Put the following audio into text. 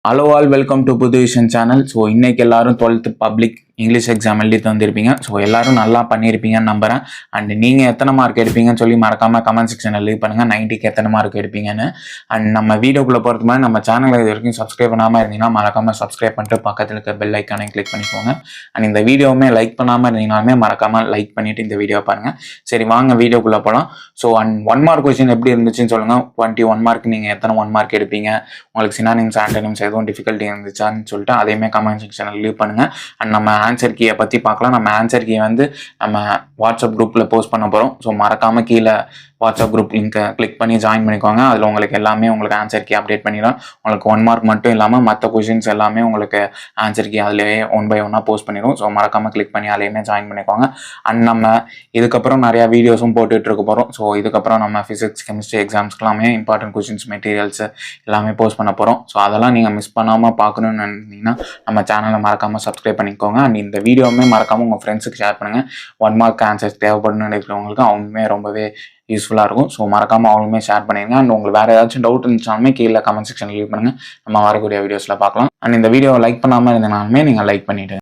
Hello all welcome to புது vision channel. So இன்னைக்கு எல்லாரும் 12th பப்ளிக் இங்கிலீஷ் எக்ஸாம் எழுதிட்டு வந்திருப்பீங்க. ஸோ எல்லாரும் நல்லா பண்ணியிருப்பீங்கன்னு நம்புறேன். அண்ட் நீங்கள் எத்தனை மார்க் எடுப்பீங்கன்னு சொல்லி மறக்காமல் கமெண்ட் செக்ஷனில் லீவ் பண்ணுங்கள். 90க்கு எத்தனை மார்க் எடுப்பீங்கன்னு. அண்ட் நம்ம வீடியோக்குள்ளே போகிறது மாதிரி நம்ம சேனலை இது வரைக்கும் சப்ஸ்கிரைப் பண்ணாமல் இருந்தீங்கன்னா மறக்காமல் சப்ஸ்கிரைப் பண்ணிட்டு பக்கத்தில் இருக்க பெல் ஐக்கானை கிளிக் பண்ணிக்கோங்க. அண்ட் இந்த வீடியோவுமே லைக் பண்ணாமல் இருந்தீங்கனாலுமே மறக்காமல் லைக் பண்ணிவிட்டு இந்த வீடியோ பாருங்கள். சரி வாங்க வீடியோக்குள்ளே போகலாம். ஸோ அண்ட் 1 மார்க் கொஸ்டின் எப்படி இருந்துச்சுன்னு சொல்லுங்கள். 21 மார்க் நீங்கள் எத்தனை 1 மார்க் எடுப்பீங்க, உங்களுக்கு சினானிம்ஸ் ஆண்டனிம்ஸ் எதுவும் டிஃபிகல்ட்டி இருந்துச்சான்னு சொல்லிட்டு அதையுமே கமெண்ட் செக்ஷனில் லீவ் பண்ணுங்கள். அண்ட் நம்ம ஆன்சர் கீயை பற்றி பார்க்கலாம். நம்ம ஆன்சர் கீயை வந்து நம்ம வாட்ஸ்அப் குரூப்பில் போஸ்ட் பண்ண போகிறோம். ஸோ மறக்காமல் கீழே வாட்ஸ்அப் குரூப் லிங்க்கை கிளிக் பண்ணி ஜாயின் பண்ணிக்கோங்க. அதில் உங்களுக்கு எல்லாமே உங்களுக்கு ஆன்சர் கீ அப்டேட் பண்ணிடுறோம். உங்களுக்கு 1 மார்க் மட்டும் இல்லாமல் மற்ற கொஷின்ஸ் எல்லாமே உங்களுக்கு ஆன்சர் கீ அதிலேயே 1 by 1 போஸ்ட் பண்ணிடுவோம். ஸோ மறக்காமல் கிளிக் பண்ணி அதிலேயுமே ஜாயின் பண்ணிக்கோங்க. அண்ட் நம்ம இதுக்கப்புறம் நிறையா வீடியோஸும் போட்டுட்டு இருக்க போகிறோம். ஸோ இதுக்கப்புறம் நம்ம ஃபிசிக்ஸ் கெமிஸ்ட்ரி எக்ஸாம்ஸ்க்கெல்லாமே இம்பார்ட்டன்ட் கொஷின்ஸ் மெட்டீரியல்ஸ் எல்லாமே போஸ்ட் பண்ண போகிறோம். ஸோ அதெல்லாம் நீங்கள் மிஸ் பண்ணாமல் பார்க்கணுன்னு நினைக்கிறீங்கன்னா நம்ம சேனலை மறக்காமல் சப்ஸ்கிரைப் பண்ணிக்கோங்க. அண்ட் இந்த வீடியோவுமே மறக்காமல் உங்கள் ஃப்ரெண்ட்ஸுக்கு ஷேர் பண்ணுங்கள். 1 மார்க் ஆன்சர்ஸ் தேவைப்படுன்னு நினைக்கிறவங்களுக்கு அவங்களுமே ரொம்பவே யூஸ்ஃபுல்லாக இருக்கும். ஸோ மறக்காமல் அவங்களுமே ஷேர் பண்ணிடுங்க. அண்ட் உங்களுக்கு வேறு ஏதாச்சும் டவுட் இருந்துச்சாலுமே கீழே கமெண்ட் செக்ஷன் லீவ் பண்ணுங்கள். நம்ம வரக்கூடிய வீடியோஸில் பார்க்கலாம். அண்ட் இந்த வீடியோவை லைக் பண்ணாமல் இருந்தனாலுமே நீங்கள் லைக் பண்ணிவிடுங்க.